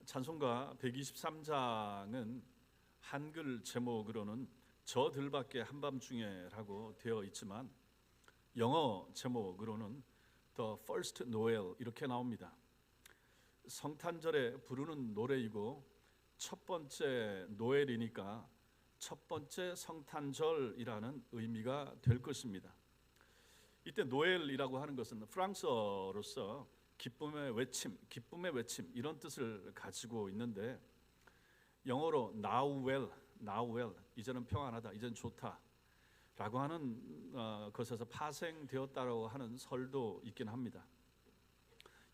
찬송가 123장은 한글 제목으로는 저들밖에 한밤중에라고 되어 있지만 영어 제목으로는 The First Noel 이렇게 나옵니다. 성탄절에 부르는 노래이고 첫 번째 노엘이니까 첫 번째 성탄절이라는 의미가 될 것입니다. 이때 노엘이라고 하는 것은 프랑스어로서 기쁨의 외침 이런 뜻을 가지고 있는데 영어로 now well, 이제는 평안하다, 이제는 좋다 라고 하는 것에서 파생되었다고 하는 설도 있긴 합니다.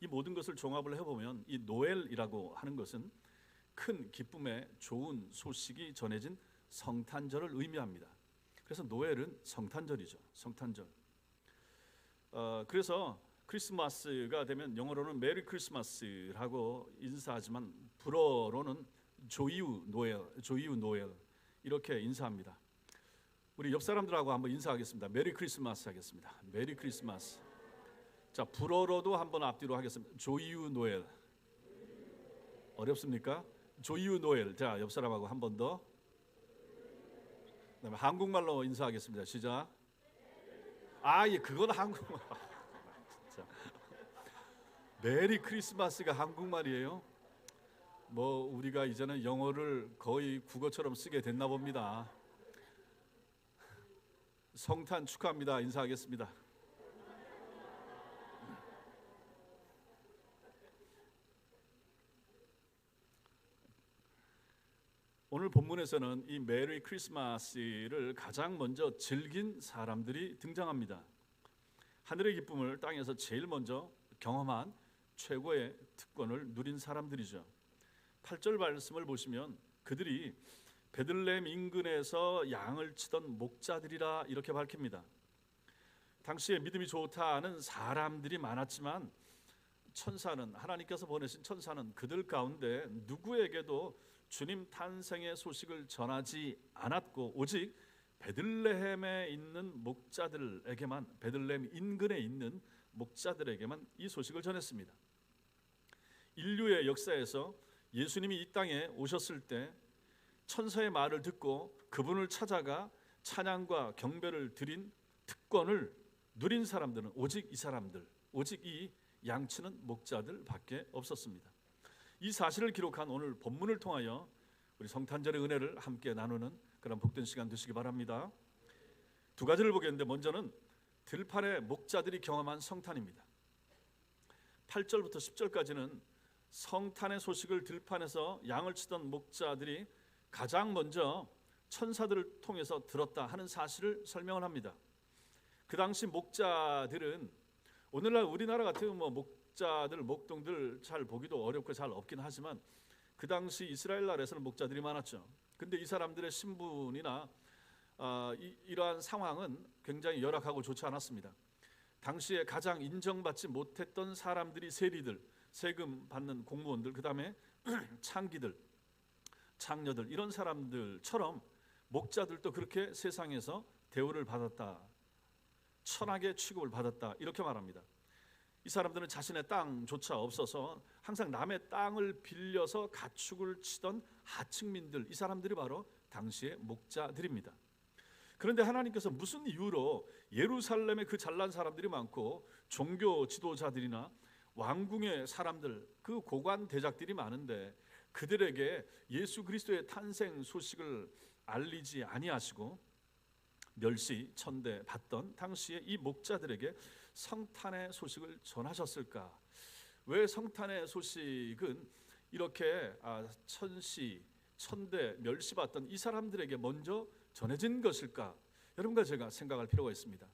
이 모든 것을 종합을 해보면 이 노엘이라고 하는 것은 큰 기쁨의 좋은 소식이 전해진 성탄절을 의미합니다. 그래서 노엘은 성탄절이죠. 성탄절. 그래서 크리스마스가 되면 영어로는 메리 크리스마스라고 인사하지만 불어로는 조이우 노엘 이렇게 인사합니다. 우리 옆 사람들하고 한번 인사하겠습니다. 메리 크리스마스 하겠습니다. 메리 크리스마스. 자, 불어로도 한번 앞뒤로 하겠습니다. 조이우 노엘. 어렵습니까? 조이우 노엘. 자, 옆 사람하고 한 번 더. 그다음에 한국말로 인사하겠습니다. 시작. 예, 그건 한국말. 진짜. 메리 크리스마스가 한국말이에요. 뭐 우리가 이제는 영어를 거의 국어처럼 쓰게 됐나 봅니다. 성탄 축하합니다. 인사하겠습니다. 오늘 본문에서는 이 메리 크리스마스를 가장 먼저 즐긴 사람들이 등장합니다. 하늘의 기쁨을 땅에서 제일 먼저 경험한 최고의 특권을 누린 사람들이죠. 8절 말씀을 보시면 그들이 베들레헴 인근에서 양을 치던 목자들이라 이렇게 밝힙니다. 당시에 믿음이 좋다는 사람들이 많았지만 천사는, 하나님께서 보내신 천사는 그들 가운데 누구에게도 주님 탄생의 소식을 전하지 않았고 오직 베들레헴에 있는 목자들에게만, 베들레헴 인근에 있는 목자들에게만 이 소식을 전했습니다. 인류의 역사에서 예수님이 이 땅에 오셨을 때 천사의 말을 듣고 그분을 찾아가 찬양과 경배를 드린 특권을 누린 사람들은 오직 이 사람들, 오직 이 양치는 목자들밖에 없었습니다. 이 사실을 기록한 오늘 본문을 통하여 우리 성탄절의 은혜를 함께 나누는 그런 복된 시간 되시기 바랍니다. 두 가지를 보겠는데 먼저는 들판의 목자들이 경험한 성탄입니다. 8절부터 10절까지는 성탄의 소식을 들판에서 양을 치던 목자들이 가장 먼저 천사들을 통해서 들었다 하는 사실을 설명을 합니다. 그 당시 목자들은 오늘날 우리나라 같은 목자들, 목동들 잘 보기도 어렵고 잘 없긴 하지만 그 당시 이스라엘 나라에서는 목자들이 많았죠. 근데 이 사람들의 신분이나 이러한 상황은 굉장히 열악하고 좋지 않았습니다. 당시에 가장 인정받지 못했던 사람들이 세리들, 세금 받는 공무원들, 그 다음에 창기들, 창녀들 이런 사람들처럼 목자들도 그렇게 세상에서 대우를 받았다, 천하게 취급을 받았다 이렇게 말합니다. 이 사람들은 자신의 땅조차 없어서 항상 남의 땅을 빌려서 가축을 치던 하층민들, 이 사람들이 바로 당시의 목자들입니다. 그런데 하나님께서 무슨 이유로 예루살렘에 그 잘난 사람들이 많고 종교 지도자들이나 왕궁의 사람들, 그 고관 대작들이 많은데 그들에게 예수 그리스도의 탄생 소식을 알리지 아니하시고 멸시, 천대 받던 당시에 이 목자들에게 성탄의 소식을 전하셨을까? 왜 성탄의 소식은 이렇게 천시, 천대, 멸시받던 이 사람들에게 먼저 전해진 것일까? 여러분과 제가 생각할 필요가 있습니다.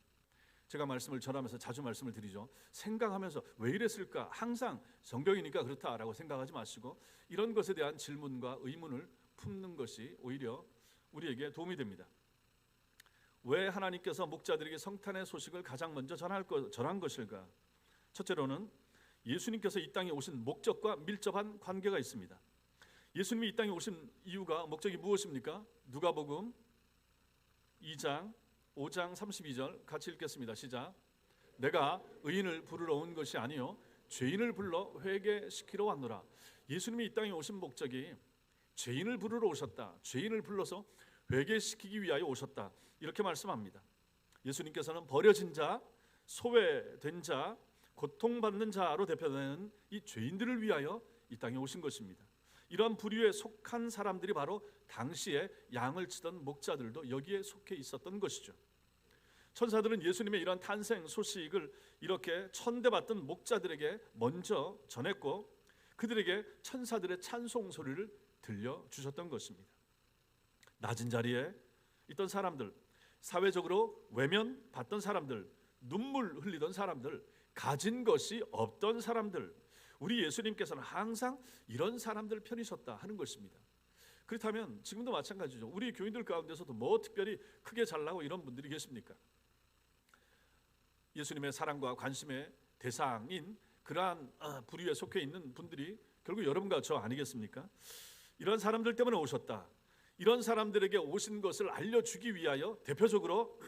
제가 말씀을 전하면서 자주 말씀을 드리죠. 생각하면서 왜 이랬을까? 항상 성경이니까 그렇다라고 생각하지 마시고 이런 것에 대한 질문과 의문을 품는 것이 오히려 우리에게 도움이 됩니다. 왜 하나님께서 목자들에게 성탄의 소식을 가장 먼저 전한 것일까? 첫째로는 예수님께서 이 땅에 오신 목적과 밀접한 관계가 있습니다. 예수님이 이 땅에 오신 이유가, 목적이 무엇입니까? 누가복음 2장 5장 32절 같이 읽겠습니다. 시작. 내가 의인을 부르러 온 것이 아니요 죄인을 불러 회개시키러 왔노라. 예수님이 이 땅에 오신 목적이 죄인을 부르러 오셨다. 죄인을 불러서 회개시키기 위하여 오셨다. 이렇게 말씀합니다. 예수님께서는 버려진 자, 소외된 자, 고통받는 자로 대표되는 이 죄인들을 위하여 이 땅에 오신 것입니다. 이러한 부류에 속한 사람들이 바로 당시에 양을 치던 목자들도 여기에 속해 있었던 것이죠. 천사들은 예수님의 이러한 탄생 소식을 이렇게 천대받던 목자들에게 먼저 전했고 그들에게 천사들의 찬송 소리를 들려주셨던 것입니다. 낮은 자리에 있던 사람들, 사회적으로 외면받던 사람들, 눈물 흘리던 사람들, 가진 것이 없던 사람들, 우리 예수님께서는 항상 이런 사람들 편이셨다 하는 것입니다. 그렇다면 지금도 마찬가지죠. 우리 교인들 가운데서도 뭐 특별히 크게 잘나고 이런 분들이 계십니까? 예수님의 사랑과 관심의 대상인 그러한 부류에 속해 있는 분들이 결국 여러분과 저 아니겠습니까? 이런 사람들 때문에 오셨다. 이런 사람들에게 오신 것을 알려주기 위하여 대표적으로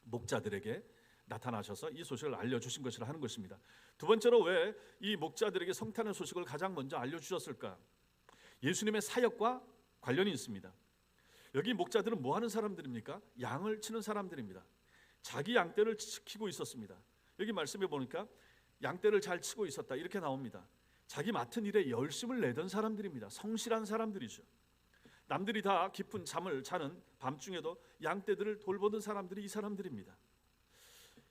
목자들에게 나타나셔서 이 소식을 알려주신 것이라 하는 것입니다. 두 번째로 왜 이 목자들에게 성탄의 소식을 가장 먼저 알려주셨을까? 예수님의 사역과 관련이 있습니다. 여기 목자들은 뭐 하는 사람들입니까? 양을 치는 사람들입니다. 자기 양떼를 지키고 있었습니다. 여기 말씀해 보니까 양떼를 잘 치고 있었다 이렇게 나옵니다. 자기 맡은 일에 열심을 내던 사람들입니다. 성실한 사람들이죠. 남들이 다 깊은 잠을 자는 밤중에도 양떼들을 돌보는 사람들이 이 사람들입니다.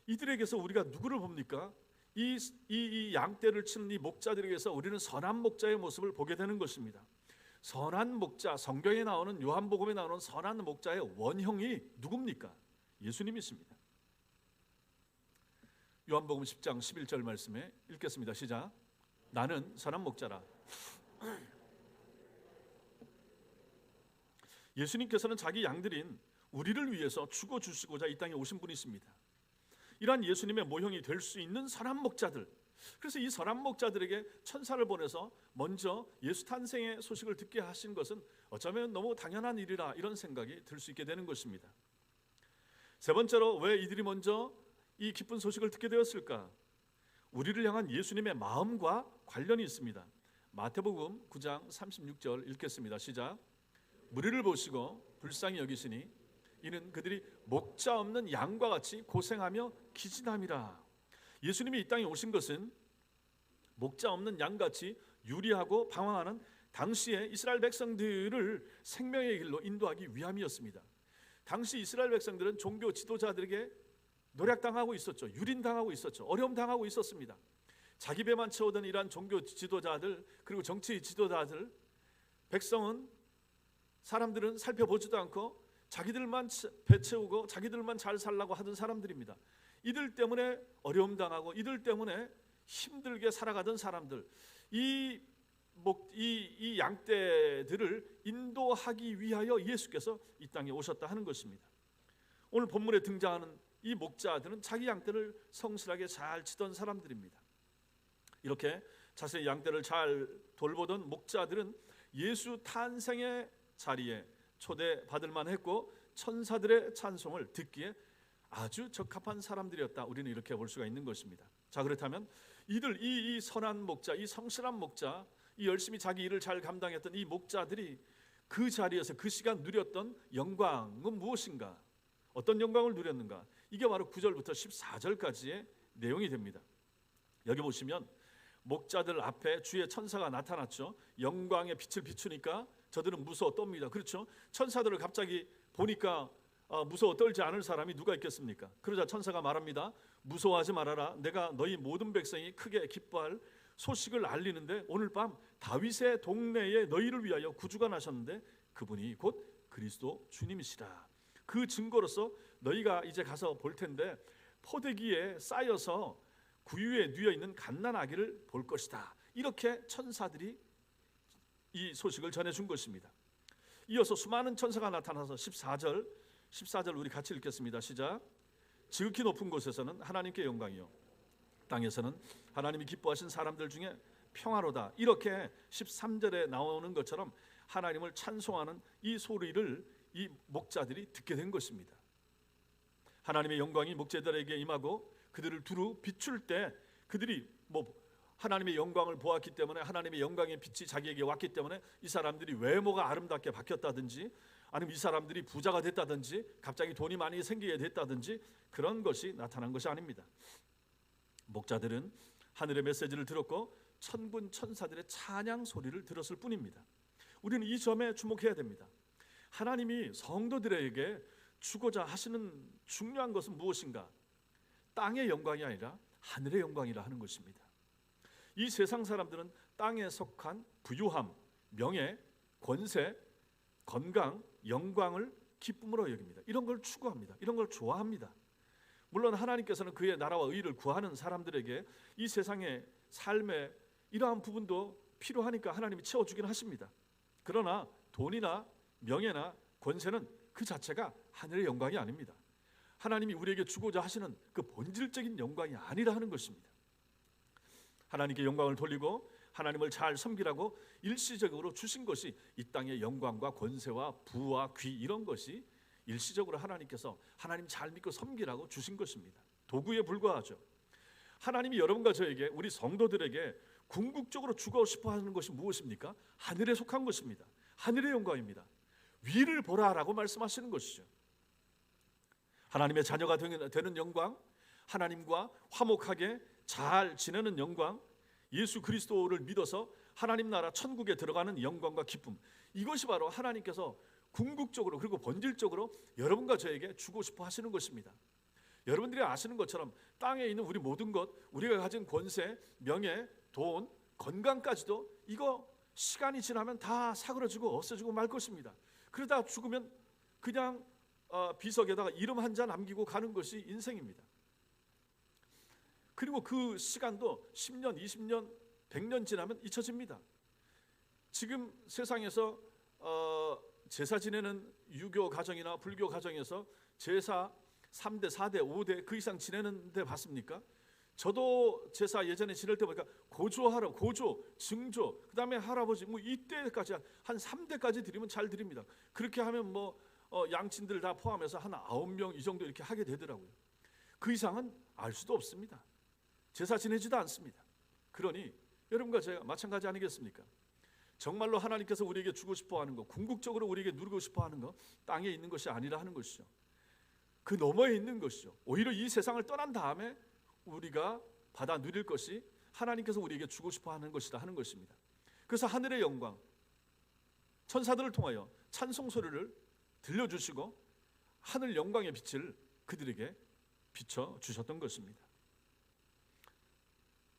이들에게서 우리가 누구를 봅니까? 이 양떼를 치는 이 목자들에게서 우리는 선한 목자의 모습을 보게 되는 것입니다. 선한 목자, 성경에 나오는 요한복음에 나오는 선한 목자의 원형이 누굽니까? 예수님이십니다. 요한복음 10장 11절 말씀에 읽겠습니다. 시작. 나는 선한 목자라. 예수님께서는 자기 양들인 우리를 위해서 죽어주시고자 이 땅에 오신 분이십니다. 이러한 예수님의 모형이 될 수 있는 선한 목자들, 그래서 이 선한 목자들에게 천사를 보내서 먼저 예수 탄생의 소식을 듣게 하신 것은 어쩌면 너무 당연한 일이라 이런 생각이 들 수 있게 되는 것입니다. 세 번째로 왜 이들이 먼저 이 기쁜 소식을 듣게 되었을까? 우리를 향한 예수님의 마음과 관련이 있습니다. 마태복음 9장 36절 읽겠습니다. 시작. 무리를 보시고 불쌍히 여기시니 이는 그들이 목자 없는 양과 같이 고생하며 기진함이라. 예수님이 이 땅에 오신 것은 목자 없는 양같이 유리하고 방황하는 당시의 이스라엘 백성들을 생명의 길로 인도하기 위함이었습니다. 당시 이스라엘 백성들은 종교 지도자들에게 노략당하고 있었죠. 유린당하고 있었죠. 어려움당하고 있었습니다. 자기 배만 채우던 이러한 종교 지도자들 그리고 정치 지도자들, 백성은 사람들은 살펴보지도 않고 자기들만 배 채우고 자기들만 잘 살라고 하던 사람들입니다. 이들 때문에 어려움당하고 이들 때문에 힘들게 살아가던 사람들, 이 양떼들을 인도하기 위하여 예수께서 이 땅에 오셨다 하는 것입니다. 오늘 본문에 등장하는 이 목자들은 자기 양떼를 성실하게 잘 치던 사람들입니다. 이렇게 자신의 양떼를 잘 돌보던 목자들은 예수 탄생의 자리에 초대받을 만했고 천사들의 찬송을 듣기에 아주 적합한 사람들이었다. 우리는 이렇게 볼 수가 있는 것입니다. 자, 그렇다면 이들 이 선한 목자, 이 성실한 목자, 이 열심히 자기 일을 잘 감당했던 이 목자들이 그 자리에서 그 시간 누렸던 영광은 무엇인가? 어떤 영광을 누렸는가? 이게 바로 9절부터 14절까지의 내용이 됩니다. 여기 보시면 목자들 앞에 주의 천사가 나타났죠. 영광의 빛을 비추니까 저들은 무서워 떱니다. 그렇죠? 천사들을 갑자기 보니까 무서워 떨지 않을 사람이 누가 있겠습니까? 그러자 천사가 말합니다. 무서워하지 말아라. 내가 너희 모든 백성이 크게 기뻐할 소식을 알리는데 오늘 밤 다윗의 동네에 너희를 위하여 구주가 나셨는데 그분이 곧 그리스도 주님이시라. 그 증거로서 너희가 이제 가서 볼 텐데 포대기에 쌓여서 구유에 누워 있는 갓난 아기를 볼 것이다. 이렇게 천사들이 이 소식을 전해준 것입니다. 이어서 수많은 천사가 나타나서 14절 우리 같이 읽겠습니다. 시작. 지극히 높은 곳에서는 하나님께 영광이요 땅에서는 하나님이 기뻐하신 사람들 중에 평화로다. 이렇게 13절에 나오는 것처럼 하나님을 찬송하는 이 소리를 이 목자들이 듣게 된 것입니다. 하나님의 영광이 목자들에게 임하고 그들을 두루 비출 때 그들이 하나님의 영광을 보았기 때문에, 하나님의 영광의 빛이 자기에게 왔기 때문에 이 사람들이 외모가 아름답게 바뀌었다든지, 아니면 이 사람들이 부자가 됐다든지, 갑자기 돈이 많이 생기게 됐다든지, 그런 것이 나타난 것이 아닙니다. 목자들은 하늘의 메시지를 들었고 천군 천사들의 찬양 소리를 들었을 뿐입니다. 우리는 이 점에 주목해야 됩니다. 하나님이 성도들에게 주고자 하시는 중요한 것은 무엇인가? 땅의 영광이 아니라 하늘의 영광이라 하는 것입니다. 이 세상 사람들은 땅에 속한 부유함, 명예, 권세, 건강, 영광을 기쁨으로 여깁니다. 이런 걸 추구합니다. 이런 걸 좋아합니다. 물론 하나님께서는 그의 나라와 의를 구하는 사람들에게 이 세상의 삶의 이러한 부분도 필요하니까 하나님이 채워주긴 하십니다. 그러나 돈이나 명예나 권세는 그 자체가 하늘의 영광이 아닙니다. 하나님이 우리에게 주고자 하시는 그 본질적인 영광이 아니라 하는 것입니다. 하나님께 영광을 돌리고 하나님을 잘 섬기라고 일시적으로 주신 것이 이 땅의 영광과 권세와 부와 귀, 이런 것이 일시적으로 하나님께서 하나님 잘 믿고 섬기라고 주신 것입니다. 도구에 불과하죠. 하나님이 여러분과 저에게, 우리 성도들에게 궁극적으로 주고 싶어 하는 것이 무엇입니까? 하늘에 속한 것입니다. 하늘의 영광입니다. 위를 보라라고 말씀하시는 것이죠. 하나님의 자녀가 되는 영광, 하나님과 화목하게 잘 지내는 영광, 예수 그리스도를 믿어서 하나님 나라 천국에 들어가는 영광과 기쁨, 이것이 바로 하나님께서 궁극적으로 그리고 본질적으로 여러분과 저에게 주고 싶어 하시는 것입니다. 여러분들이 아시는 것처럼 땅에 있는 우리 모든 것, 우리가 가진 권세, 명예, 돈, 건강까지도 이거 시간이 지나면 다 사그러지고 없어지고 말 것입니다. 그러다 죽으면 그냥 비석에다가 이름 한 자 남기고 가는 것이 인생입니다. 그리고 그 시간도 10년, 20년, 100년 지나면 잊혀집니다. 지금 세상에서 제사 지내는 유교 가정이나 불교 가정에서 제사 3대, 4대, 5대 그 이상 지내는 데 봤습니까? 저도 제사 예전에 지낼 때 보니까 고조, 증조, 그 다음에 할아버지, 뭐 이때까지 한 3대까지 드리면 잘 드립니다. 그렇게 하면 뭐 양친들 다 포함해서 한 9명 이 정도 이렇게 하게 되더라고요. 그 이상은 알 수도 없습니다. 제사 지내지도 않습니다. 그러니 여러분과 제가 마찬가지 아니겠습니까? 정말로 하나님께서 우리에게 주고 싶어하는 것, 궁극적으로 우리에게 누리고 싶어하는 것, 땅에 있는 것이 아니라 하는 것이죠. 그 너머에 있는 것이죠. 오히려 이 세상을 떠난 다음에 우리가 받아 누릴 것이 하나님께서 우리에게 주고 싶어하는 것이다 하는 것입니다. 그래서 하늘의 영광, 천사들을 통하여 찬송 소리를 들려주시고 하늘 영광의 빛을 그들에게 비춰주셨던 것입니다.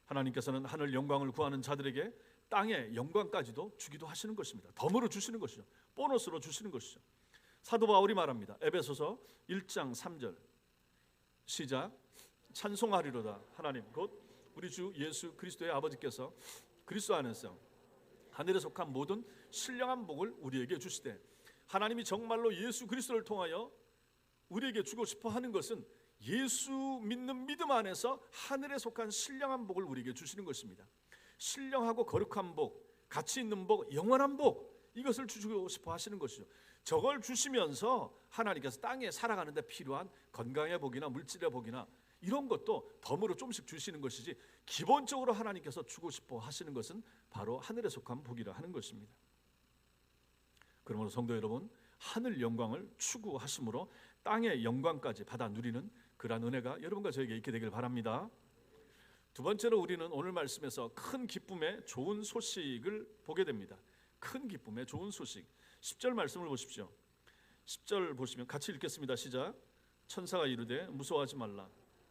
하나님께서는 하늘 영광을 구하는 자들에게 땅의 영광까지도 주기도 하시는 것입니다. 덤으로 주시는 것이죠. 보너스로 주시는 것이죠. 사도 바울이 말합니다. 에베소서 1장 3절 시작. 찬송하리로다 하나님 곧 우리 주 예수 그리스도의 아버지께서 그리스도 안에서 하늘에 속한 모든 신령한 복을 우리에게 주시되, 하나님이 정말로 예수 그리스도를 통하여 우리에게 주고 싶어 하는 것은 예수 믿는 믿음 안에서 하늘에 속한 신령한 복을 우리에게 주시는 것입니다. 신령하고 거룩한 복, 가치 있는 복, 영원한 복, 이것을 주고 싶어 하시는 것이죠. 저걸 주시면서 하나님께서 땅에 살아가는 데 필요한 건강의 복이나 물질의 복이나 이런 것도 덤으로 조금씩 주시는 것이지, 기본적으로 하나님께서 주고 싶어 하시는 것은 바로 하늘에 속한 복이라 하는 것입니다. 그러므로 성도 여러분, 하늘 영광을 추구하심으로 땅의 영광까지 받아 누리는 그러한 은혜가 여러분과 저에게 있게 되길 바랍니다. 두 번째로 우리는 오늘 말씀에서 큰 기쁨의 좋은 소식을 보게 됩니다. 큰 기쁨의 좋은 소식. 10절 말씀을 보십시오. 10절 보시면 같이 읽겠습니다. 시작. 천사가 이르되 무서워하지 말라.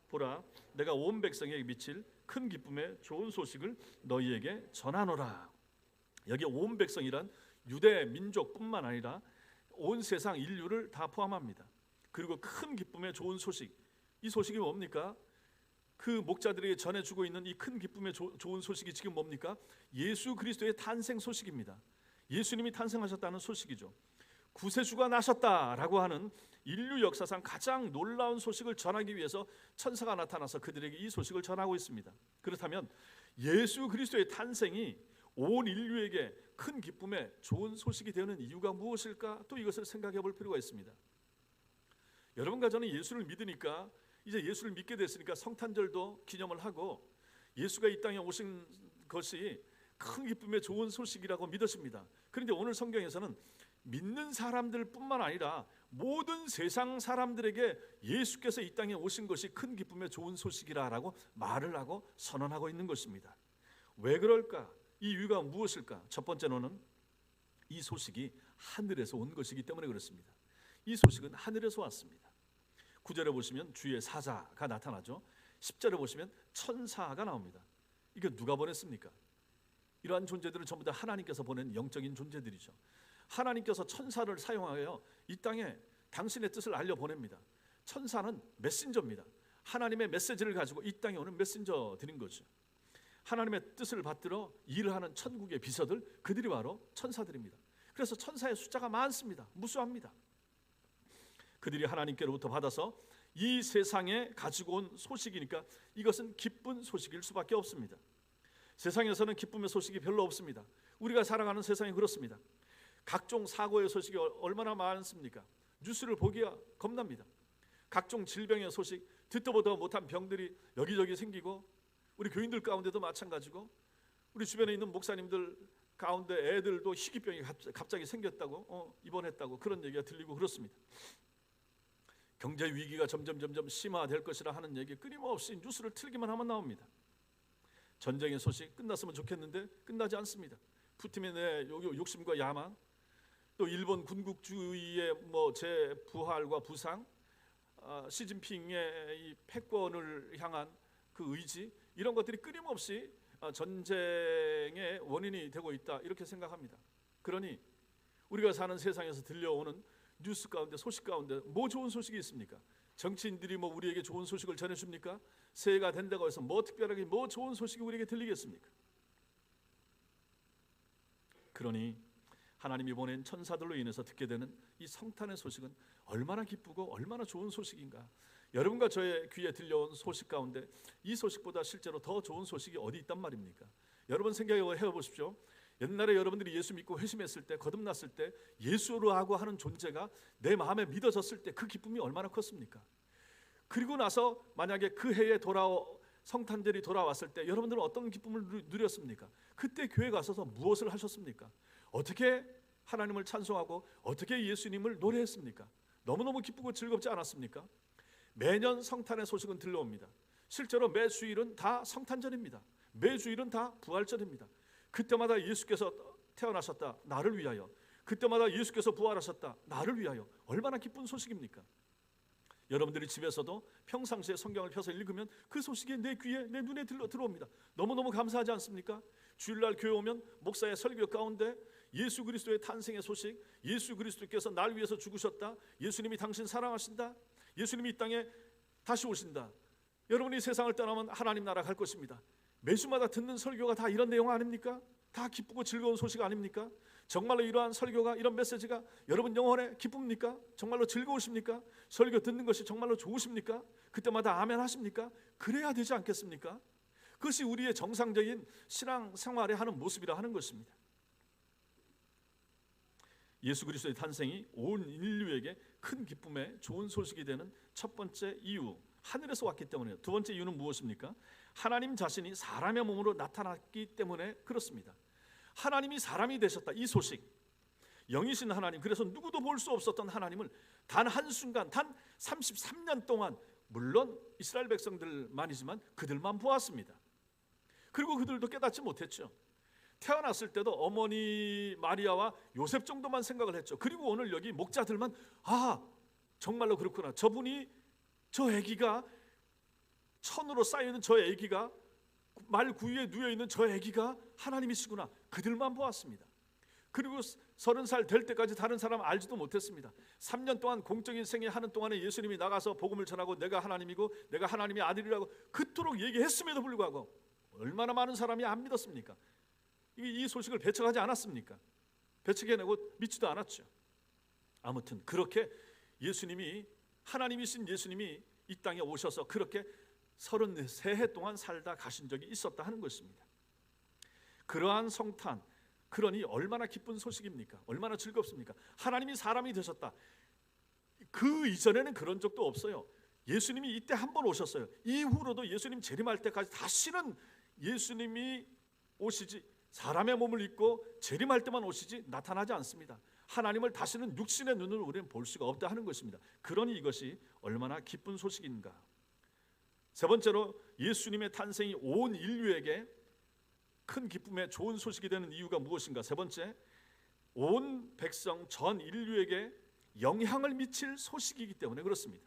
보라, 내가 온 백성에게 미칠 큰 기쁨의 좋은 소식을 너희에게 전하노라. 여기 온 백성이란 유대 민족뿐만 아니라 온 세상 인류를 다 포함합니다. 그리고 큰 기쁨의 좋은 소식, 이 소식이 뭡니까? 그 목자들에게 전해주고 있는 이 큰 기쁨의 좋은 소식이 지금 뭡니까? 예수 그리스도의 탄생 소식입니다. 예수님이 탄생하셨다는 소식이죠. 구세주가 나셨다라고 하는 인류 역사상 가장 놀라운 소식을 전하기 위해서 천사가 나타나서 그들에게 이 소식을 전하고 있습니다. 그렇다면 예수 그리스도의 탄생이 온 인류에게 큰 기쁨의 좋은 소식이 되는 이유가 무엇일까? 또 이것을 생각해 볼 필요가 있습니다. 여러분과 저는 예수를 믿으니까, 이제 예수를 믿게 됐으니까 성탄절도 기념을 하고, 예수가 이 땅에 오신 것이 큰 기쁨의 좋은 소식이라고 믿으십니다. 그런데 오늘 성경에서는 믿는 사람들 뿐만 아니라 모든 세상 사람들에게 예수께서 이 땅에 오신 것이 큰 기쁨의 좋은 소식이라고 말을 하고 선언하고 있는 것입니다. 왜 그럴까? 이 이유가 무엇일까? 첫 번째로는 이 소식이 하늘에서 온 것이기 때문에 그렇습니다. 이 소식은 하늘에서 왔습니다. 9절에 보시면 주의 사자가 나타나죠. 10절에 보시면 천사가 나옵니다. 이게 누가 보냈습니까? 이러한 존재들은 전부 다 하나님께서 보낸 영적인 존재들이죠. 하나님께서 천사를 사용하여 이 땅에 당신의 뜻을 알려 보냅니다. 천사는 메신저입니다. 하나님의 메시지를 가지고 이 땅에 오는 메신저들인 거죠. 하나님의 뜻을 받들어 일을 하는 천국의 비서들, 그들이 바로 천사들입니다. 그래서 천사의 숫자가 많습니다. 무수합니다. 그들이 하나님께로부터 받아서 이 세상에 가지고 온 소식이니까 이것은 기쁜 소식일 수밖에 없습니다. 세상에서는 기쁨의 소식이 별로 없습니다. 우리가 살아가는 세상이 그렇습니다. 각종 사고의 소식이 얼마나 많습니까? 뉴스를 보기가 겁납니다. 각종 질병의 소식, 듣도 보도 못한 병들이 여기저기 생기고, 우리 교인들 가운데도 마찬가지고, 우리 주변에 있는 목사님들 가운데 애들도 희귀병이 갑자기 생겼다고, 입원했다고 그런 얘기가 들리고 그렇습니다. 경제 위기가 점점 심화될 것이라 하는 얘기 끊임없이 뉴스를 틀기만 하면 나옵니다. 전쟁의 소식 끝났으면 좋겠는데 끝나지 않습니다. 푸틴의 내 욕심과 야망, 또 일본 군국주의의 재부활과 부상, 시진핑의 이 패권을 향한 그 의지, 이런 것들이 끊임없이 전쟁의 원인이 되고 있다, 이렇게 생각합니다. 그러니 우리가 사는 세상에서 들려오는 뉴스 가운데, 소식 가운데 뭐 좋은 소식이 있습니까? 정치인들이 우리에게 좋은 소식을 전해줍니까? 새해가 된다고 해서 특별하게 좋은 소식이 우리에게 들리겠습니까? 그러니 하나님이 보낸 천사들로 인해서 듣게 되는 이 성탄의 소식은 얼마나 기쁘고 얼마나 좋은 소식인가. 여러분과 저의 귀에 들려온 소식 가운데 이 소식보다 실제로 더 좋은 소식이 어디 있단 말입니까? 여러분 생각해 보십시오. 옛날에 여러분들이 예수 믿고 회심했을 때, 거듭났을 때 예수라고 하는 존재가 내 마음에 믿어졌을 때 그 기쁨이 얼마나 컸습니까? 그리고 나서 만약에 그 해에 성탄절이 돌아왔을 때 여러분들은 어떤 기쁨을 누렸습니까? 그때 교회 가셔서 무엇을 하셨습니까? 어떻게 하나님을 찬송하고 어떻게 예수님을 노래했습니까? 너무너무 기쁘고 즐겁지 않았습니까? 매년 성탄의 소식은 들려옵니다. 실제로 매 주일은 다 성탄절입니다. 매 주일은 다 부활절입니다. 그때마다 예수께서 태어나셨다, 나를 위하여. 그때마다 예수께서 부활하셨다, 나를 위하여. 얼마나 기쁜 소식입니까? 여러분들이 집에서도 평상시에 성경을 펴서 읽으면 그 소식이 내 귀에, 내 눈에 들어옵니다. 너무너무 감사하지 않습니까? 주일날 교회 오면 목사의 설교 가운데 예수 그리스도의 탄생의 소식, 예수 그리스도께서 날 위해서 죽으셨다, 예수님이 당신 사랑하신다, 예수님이 이 땅에 다시 오신다, 여러분이 세상을 떠나면 하나님 나라 갈 것입니다. 매주마다 듣는 설교가 다 이런 내용 아닙니까? 다 기쁘고 즐거운 소식 아닙니까? 정말로 이러한 설교가, 이런 메시지가 여러분 영혼에 기쁩니까? 정말로 즐거우십니까? 설교 듣는 것이 정말로 좋으십니까? 그때마다 아멘 하십니까? 그래야 되지 않겠습니까? 그것이 우리의 정상적인 신앙 생활에 하는 모습이라 하는 것입니다. 예수 그리스도의 탄생이 온 인류에게 큰 기쁨의 좋은 소식이 되는 첫 번째 이유, 하늘에서 왔기 때문이에요. 두 번째 이유는 무엇입니까? 하나님 자신이 사람의 몸으로 나타났기 때문에 그렇습니다. 하나님이 사람이 되셨다, 이 소식, 영이신 하나님, 그래서 누구도 볼 수 없었던 하나님을 단 한순간, 단 33년 동안, 물론 이스라엘 백성들만이지만 그들만 보았습니다. 그리고 그들도 깨닫지 못했죠. 태어났을 때도 어머니 마리아와 요셉 정도만 생각을 했죠. 그리고 오늘 여기 목자들만 정말로 그렇구나, 저 아기가, 천으로 쌓여있는 저 아기가, 말 구유에 누워있는 저 아기가 하나님이시구나, 그들만 보았습니다. 그리고 30살 될 때까지 다른 사람 알지도 못했습니다. 3년 동안 공적인 생애 하는 동안에 예수님이 나가서 복음을 전하고 내가 하나님이고 내가 하나님의 아들이라고 그토록 얘기했음에도 불구하고 얼마나 많은 사람이 안 믿었습니까? 이 소식을 배척하지 않았습니까? 배척해내고 믿지도 않았죠. 아무튼 그렇게 예수님이, 하나님이신 예수님이 이 땅에 오셔서 그렇게 33해 동안 살다 가신 적이 있었다 하는 것입니다. 그러한 성탄, 그러니 얼마나 기쁜 소식입니까? 얼마나 즐겁습니까? 하나님이 사람이 되셨다. 그 이전에는 그런 적도 없어요. 예수님이 이때 한 번 오셨어요. 이후로도 예수님 재림할 때까지 다시는 예수님이 오시지 사람의 몸을 입고 재림할 때만 오시지 나타나지 않습니다. 하나님을 다시는 육신의 눈으로 우리는 볼 수가 없다 하는 것입니다. 그러니 이것이 얼마나 기쁜 소식인가. 세 번째로 예수님의 탄생이 온 인류에게 큰 기쁨의 좋은 소식이 되는 이유가 무엇인가? 세 번째, 온 백성 전 인류에게 영향을 미칠 소식이기 때문에 그렇습니다.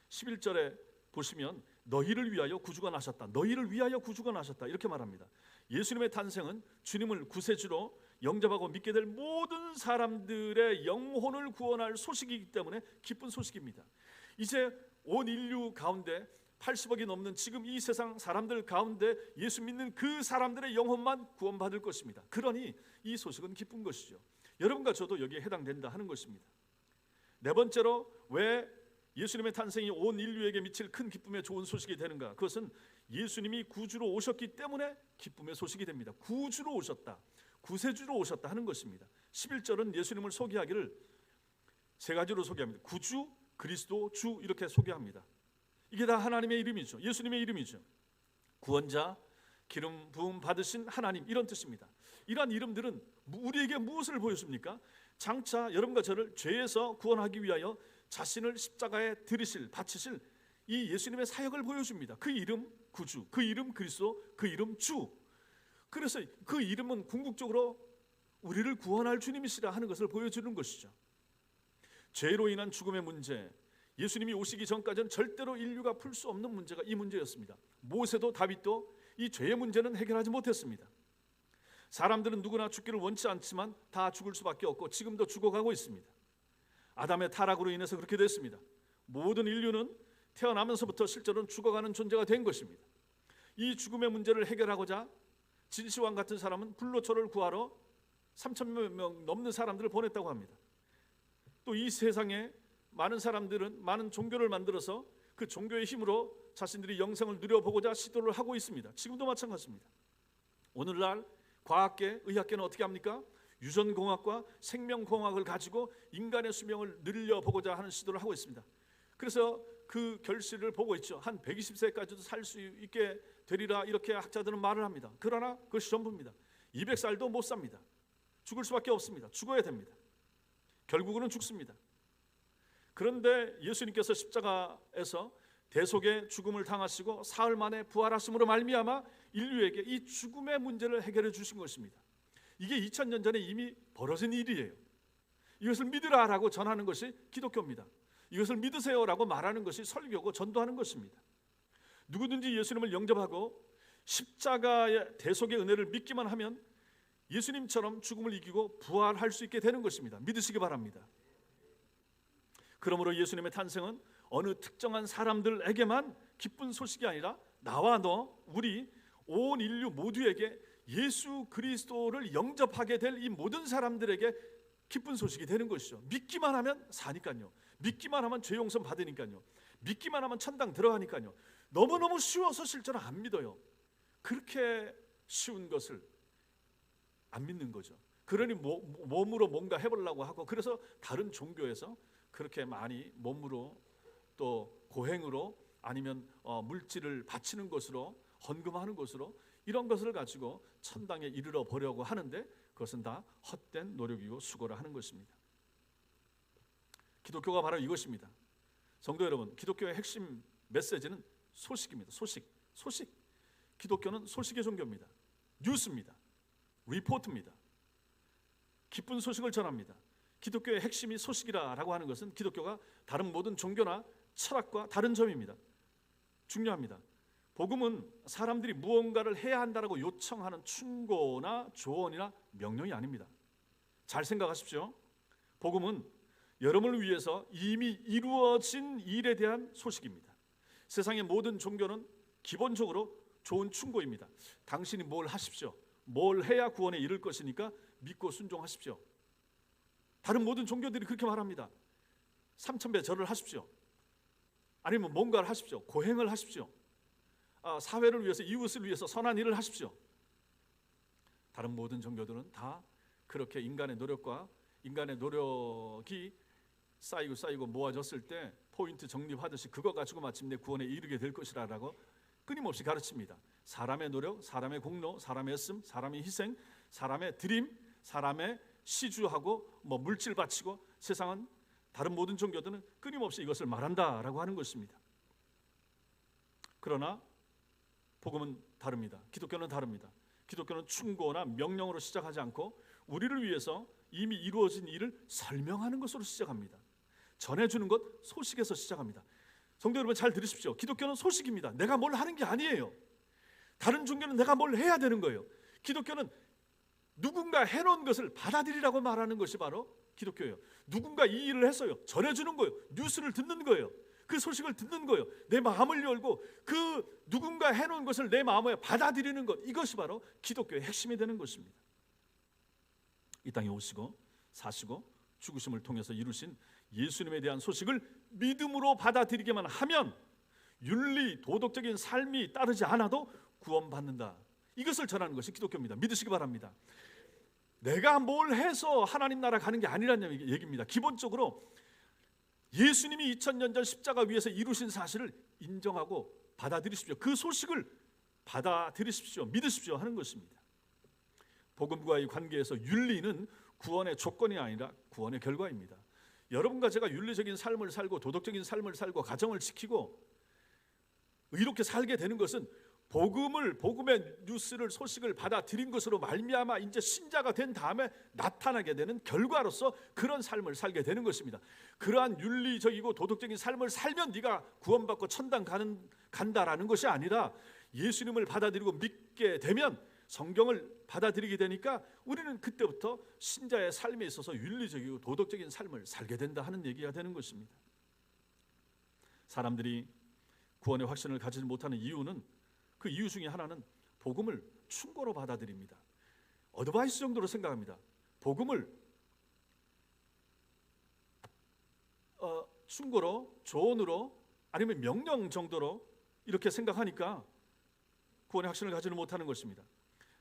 11절에 보시면 너희를 위하여 구주가 나셨다. 너희를 위하여 구주가 나셨다. 이렇게 말합니다. 예수님의 탄생은 주님을 구세주로 영접하고 믿게 될 모든 사람들의 영혼을 구원할 소식이기 때문에 기쁜 소식입니다. 이제 온 인류 가운데 80억이 넘는 지금 이 세상 사람들 가운데 예수 믿는 그 사람들의 영혼만 구원받을 것입니다. 그러니 이 소식은 기쁜 것이죠. 여러분과 저도 여기에 해당된다 하는 것입니다. 네 번째로 왜 예수님의 탄생이 온 인류에게 미칠 큰 기쁨의 좋은 소식이 되는가? 그것은 예수님이 구주로 오셨기 때문에 기쁨의 소식이 됩니다. 구주로 오셨다, 구세주로 오셨다 하는 것입니다. 11절은 예수님을 소개하기를 세 가지로 소개합니다. 구주, 그리스도, 주 이렇게 소개합니다. 이게 다 하나님의 이름이죠. 예수님의 이름이죠. 구원자, 기름 부음 받으신 하나님, 이런 뜻입니다. 이러한 이름들은 우리에게 무엇을 보여줍니까? 장차 여러분과 저를 죄에서 구원하기 위하여 자신을 십자가에 들이실, 바치실 이 예수님의 사역을 보여줍니다. 그 이름 구주, 그 이름 그리스도, 그 이름 주. 그래서 그 이름은 궁극적으로 우리를 구원할 주님이시라 하는 것을 보여주는 것이죠. 죄로 인한 죽음의 문제, 예수님이 오시기 전까지는 절대로 인류가 풀 수 없는 문제가 이 문제였습니다. 모세도 다윗도 이 죄의 문제는 해결하지 못했습니다. 사람들은 누구나 죽기를 원치 않지만 다 죽을 수밖에 없고 지금도 죽어가고 있습니다. 아담의 타락으로 인해서 그렇게 됐습니다. 모든 인류는 태어나면서부터 실제로는 죽어가는 존재가 된 것입니다. 이 죽음의 문제를 해결하고자 진시황 같은 사람은 불로초를 구하러 3,000명 넘는 사람들을 보냈다고 합니다. 또 이 세상에 많은 사람들은 많은 종교를 만들어서 그 종교의 힘으로 자신들이 영생을 누려보고자 시도를 하고 있습니다. 지금도 마찬가지입니다. 오늘날 과학계, 의학계는 어떻게 합니까? 유전공학과 생명공학을 가지고 인간의 수명을 늘려보고자 하는 시도를 하고 있습니다. 그래서 그 결실을 보고 있죠. 한 120세까지도 살 수 있게 되리라 이렇게 학자들은 말을 합니다. 그러나 그것이 전부입니다. 200살도 못 삽니다. 죽을 수밖에 없습니다. 죽어야 됩니다. 결국은 죽습니다. 그런데 예수님께서 십자가에서 대속의 죽음을 당하시고 사흘 만에 부활하심으로 말미암아 인류에게 이 죽음의 문제를 해결해 주신 것입니다. 이게 2000년 전에 이미 벌어진 일이에요. 이것을 믿으라라고 전하는 것이 기독교입니다. 이것을 믿으세요라고 말하는 것이 설교고 전도하는 것입니다. 누구든지 예수님을 영접하고 십자가의 대속의 은혜를 믿기만 하면 예수님처럼 죽음을 이기고 부활할 수 있게 되는 것입니다. 믿으시기 바랍니다. 그러므로 예수님의 탄생은 어느 특정한 사람들에게만 기쁜 소식이 아니라 나와 너, 우리 온 인류 모두에게 예수 그리스도를 영접하게 될 이 모든 사람들에게 기쁜 소식이 되는 것이죠. 믿기만 하면 사니까요. 믿기만 하면 죄 용서 받으니까요. 믿기만 하면 천당 들어가니까요. 너무너무 쉬워서 실제로 안 믿어요. 그렇게 쉬운 것을 안 믿는 거죠. 그러니 몸으로 뭔가 해보려고 하고, 그래서 다른 종교에서 그렇게 많이 몸으로 또 고행으로 아니면 물질을 바치는 것으로, 헌금하는 것으로 이런 것을 가지고 천당에 이르러 보려고 하는데 그것은 다 헛된 노력이고 수고를 하는 것입니다. 기독교가 바로 이것입니다. 성도 여러분, 기독교의 핵심 메시지는 소식입니다. 소식. 기독교는 소식의 종교입니다. 뉴스입니다. 리포트입니다. 기쁜 소식을 전합니다. 기독교의 핵심이 소식이라고 하는 것은 기독교가 다른 모든 종교나 철학과 다른 점입니다. 중요합니다. 복음은 사람들이 무언가를 해야 한다라고 요청하는 충고나 조언이나 명령이 아닙니다. 잘 생각하십시오. 복음은 여러분을 위해서 이미 이루어진 일에 대한 소식입니다. 세상의 모든 종교는 기본적으로 좋은 충고입니다. 당신이 뭘 하십시오. 뭘 해야 구원에 이를 것이니까 믿고 순종하십시오. 다른 모든 종교들이 그렇게 말합니다. 3000배 절을 하십시오. 아니면 뭔가를 하십시오. 고행을 하십시오. 사회를 위해서, 이웃을 위해서 선한 일을 하십시오. 다른 모든 종교들은 다 그렇게 인간의 노력이 쌓이고 모아졌을 때 포인트 적립하듯이 그거 가지고 마침내 구원에 이르게 될 것이라고 끊임없이 가르칩니다. 사람의 노력, 사람의 공로, 사람의 애씀, 사람의 희생, 사람의 드림, 사람의 시주하고 물질 바치고 세상은 다른 모든 종교들은 끊임없이 이것을 말한다라고 하는 것입니다. 그러나 복음은 다릅니다. 기독교는 다릅니다. 기독교는 충고나 명령으로 시작하지 않고 우리를 위해서 이미 이루어진 일을 설명하는 것으로 시작합니다. 전해주는 것, 소식에서 시작합니다. 성도 여러분 잘 들으십시오. 기독교는 소식입니다. 내가 뭘 하는 게 아니에요. 다른 종교는 내가 뭘 해야 되는 거예요. 기독교는 누군가 해놓은 것을 받아들이라고 말하는 것이 바로 기독교예요. 누군가 이 일을 했어요. 전해주는 거예요. 뉴스를 듣는 거예요. 그 소식을 듣는 거예요. 내 마음을 열고 그 누군가 해놓은 것을 내 마음에 받아들이는 것, 이것이 바로 기독교의 핵심이 되는 것입니다. 이 땅에 오시고 사시고 죽으심을 통해서 이루신 예수님에 대한 소식을 믿음으로 받아들이기만 하면 윤리, 도덕적인 삶이 따르지 않아도 구원받는다. 이것을 전하는 것이 기독교입니다. 믿으시기 바랍니다. 내가 뭘 해서 하나님 나라 가는 게 아니라는 얘기입니다. 기본적으로 예수님이 2000년 전 십자가 위에서 이루신 사실을 인정하고 받아들이십시오. 그 소식을 받아들이십시오. 믿으십시오 하는 것입니다. 복음과의 관계에서 윤리는 구원의 조건이 아니라 구원의 결과입니다. 여러분과 제가 윤리적인 삶을 살고 도덕적인 삶을 살고 가정을 지키고 이렇게 살게 되는 것은 복음의 뉴스를 소식을 받아들인 것으로 말미암아 이제 신자가 된 다음에 나타나게 되는 결과로서 그런 삶을 살게 되는 것입니다. 그러한 윤리적이고 도덕적인 삶을 살면 네가 구원받고 천당 간다라는 것이 아니라 예수님을 받아들이고 믿게 되면 성경을 받아들이게 되니까 우리는 그때부터 신자의 삶에 있어서 윤리적이고 도덕적인 삶을 살게 된다 하는 얘기가 되는 것입니다. 사람들이 구원의 확신을 가지지 못하는 이유는 그 이유 중에 하나는 복음을 충고로 받아들입니다. 어드바이스 정도로 생각합니다. 복음을 충고로, 조언으로 아니면 명령 정도로 이렇게 생각하니까 구원의 확신을 가지지 못하는 것입니다.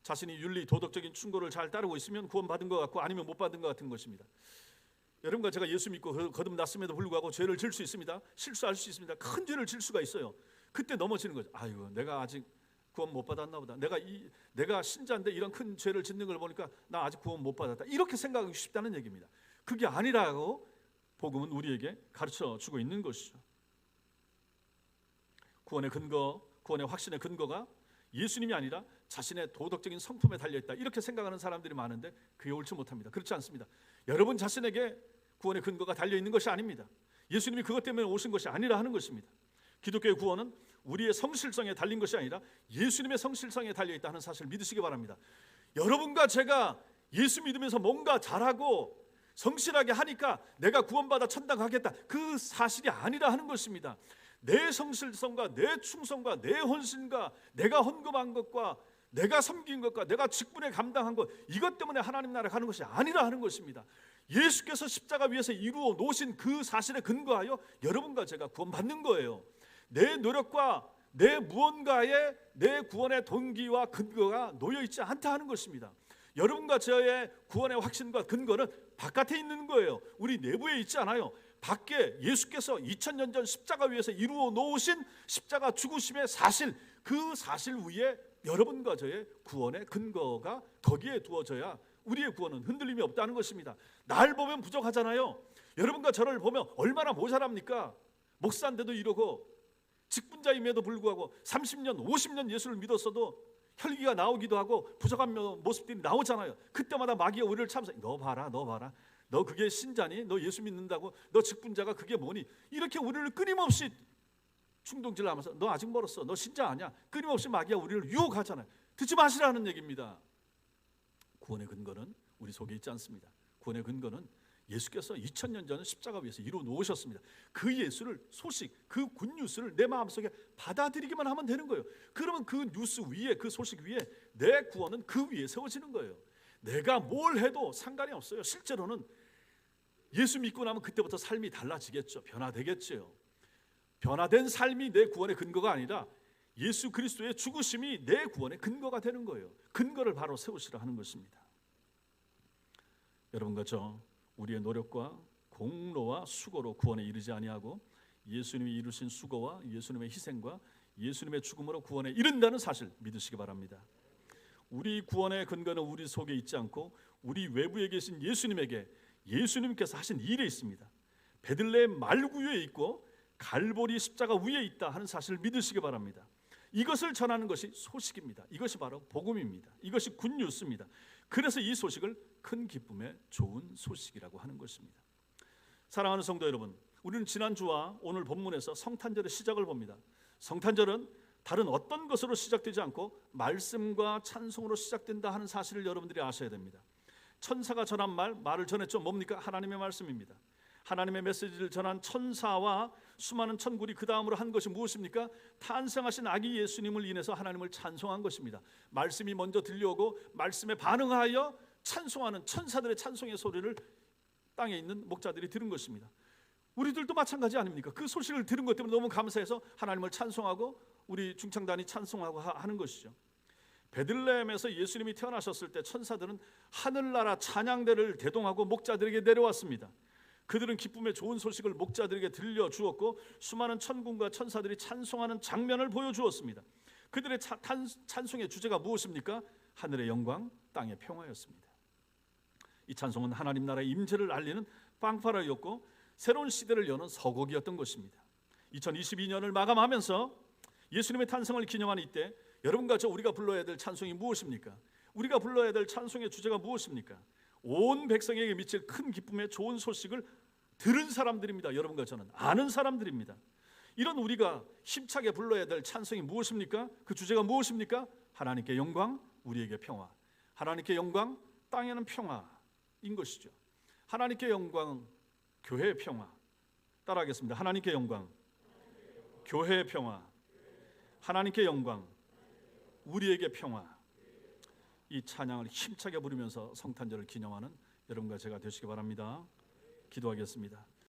자신이 윤리, 도덕적인 충고를 잘 따르고 있으면 구원받은 것 같고 아니면 못 받은 것 같은 것입니다. 여러분과 제가 예수 믿고 거듭났음에도 불구하고 죄를 질 수 있습니다. 실수할 수 있습니다. 큰 죄를 질 수가 있어요. 그때 넘어지는 거죠. 아이고, 내가 아직 구원 못 받았나 보다. 내가 신자인데 이런 큰 죄를 짓는 걸 보니까 나 아직 구원 못 받았다. 이렇게 생각하기 쉽다는 얘기입니다. 그게 아니라고 복음은 우리에게 가르쳐 주고 있는 것이죠. 구원의 근거, 구원의 확신의 근거가 예수님이 아니라 자신의 도덕적인 성품에 달려있다. 이렇게 생각하는 사람들이 많은데 그게 옳지 못합니다. 그렇지 않습니다. 여러분 자신에게 구원의 근거가 달려있는 것이 아닙니다. 예수님이 그것 때문에 오신 것이 아니라 하는 것입니다. 기독교의 구원은 우리의 성실성에 달린 것이 아니라 예수님의 성실성에 달려있다 하는 사실을 믿으시기 바랍니다. 여러분과 제가 예수 믿으면서 뭔가 잘하고 성실하게 하니까 내가 구원받아 천당 가겠다. 그 사실이 아니라 하는 것입니다. 내 성실성과 내 충성과 내 헌신과 내가 헌금한 것과 내가 섬긴 것과 내가 직분에 감당한 것, 이것 때문에 하나님 나라 가는 것이 아니라 하는 것입니다. 예수께서 십자가 위에서 이루어 놓으신 그 사실에 근거하여 여러분과 제가 구원받는 거예요. 내 노력과 내 무언가에 내 구원의 동기와 근거가 놓여있지 않다 하는 것입니다. 여러분과 저의 구원의 확신과 근거는 바깥에 있는 거예요. 우리 내부에 있지 않아요. 밖에 예수께서 2000년 전 십자가 위에서 이루어 놓으신 십자가 죽으심의 사실, 그 사실 위에 여러분과 저의 구원의 근거가 거기에 두어져야 우리의 구원은 흔들림이 없다는 것입니다. 날 보면 부족하잖아요. 여러분과 저를 보면 얼마나 모자랍니까? 목사인데도 이러고 직분자임에도 불구하고 30년, 50년 예수를 믿었어도 혈기가 나오기도 하고 부족한 모습들이 나오잖아요. 그때마다 마귀가 우리를 참서 너 봐라. 너 그게 신자니? 너 예수 믿는다고? 너 직분자가 그게 뭐니? 이렇게 우리를 끊임없이 충동질하면서 너 아직 멀었어. 너 신자 아니야. 끊임없이 마귀가 우리를 유혹하잖아요. 듣지 마시라는 얘기입니다. 구원의 근거는 우리 속에 있지 않습니다. 구원의 근거는 예수께서 2000년 전 십자가 위에서 이루어 놓으셨습니다. 그 예수를, 소식, 그 굿뉴스를 내 마음속에 받아들이기만 하면 되는 거예요. 그러면 그 뉴스 위에, 그 소식 위에 내 구원은 그 위에 세워지는 거예요. 내가 뭘 해도 상관이 없어요. 실제로는 예수 믿고 나면 그때부터 삶이 달라지겠죠. 변화되겠죠. 변화된 삶이 내 구원의 근거가 아니라 예수 그리스도의 죽으심이 내 구원의 근거가 되는 거예요. 근거를 바로 세우시라 하는 것입니다. 여러분과 저 우리의 노력과 공로와 수고로 구원에 이르지 아니하고 예수님이 이루신 수고와 예수님의 희생과 예수님의 죽음으로 구원에 이른다는 사실 믿으시기 바랍니다. 우리 구원의 근거는 우리 속에 있지 않고 우리 외부에 계신 예수님께서 하신 일에 있습니다. 베들레헴 말구유에 있고 갈보리 십자가 위에 있다 하는 사실을 믿으시기 바랍니다. 이것을 전하는 것이 소식입니다. 이것이 바로 복음입니다. 이것이 굿뉴스입니다. 그래서 이 소식을 큰 기쁨의 좋은 소식이라고 하는 것입니다. 사랑하는 성도 여러분, 우리는 지난주와 오늘 본문에서 성탄절의 시작을 봅니다. 성탄절은 다른 어떤 것으로 시작되지 않고 말씀과 찬송으로 시작된다 하는 사실을 여러분들이 아셔야 됩니다. 천사가 전한 말을 전했죠. 뭡니까? 하나님의 말씀입니다. 하나님의 메시지를 전한 천사와 수많은 천군이 그 다음으로 한 것이 무엇입니까? 탄생하신 아기 예수님을 인해서 하나님을 찬송한 것입니다. 말씀이 먼저 들려오고 말씀에 반응하여 찬송하는 천사들의 찬송의 소리를 땅에 있는 목자들이 들은 것입니다. 우리들도 마찬가지 아닙니까? 그 소식을 들은 것 때문에 너무 감사해서 하나님을 찬송하고 우리 중창단이 찬송하고 하는 것이죠. 베들레헴에서 예수님이 태어나셨을 때 천사들은 하늘나라 찬양대를 대동하고 목자들에게 내려왔습니다. 그들은 기쁨의 좋은 소식을 목자들에게 들려주었고 수많은 천군과 천사들이 찬송하는 장면을 보여주었습니다. 그들의 찬송의 주제가 무엇입니까? 하늘의 영광, 땅의 평화였습니다. 이 찬송은 하나님 나라의 임재를 알리는 빵파라였고 새로운 시대를 여는 서곡이었던 것입니다. 2022년을 마감하면서 예수님의 탄생을 기념하는 이때 여러분과 저 우리가 불러야 될 찬송이 무엇입니까? 우리가 불러야 될 찬송의 주제가 무엇입니까? 온 백성에게 미칠 큰 기쁨의 좋은 소식을 들은 사람들입니다. 여러분과 저는 아는 사람들입니다. 이런 우리가 힘차게 불러야 될 찬송이 무엇입니까? 그 주제가 무엇입니까? 하나님께 영광, 우리에게 평화. 하나님께 영광, 땅에는 평화인 것이죠. 하나님께 영광, 교회의 평화. 따라하겠습니다. 하나님께 영광, 교회의 평화. 하나님께 영광, 우리에게 평화. 이 찬양을 힘차게 부르면서 성탄절을 기념하는 여러분과 제가 되시기 바랍니다. 기도하겠습니다.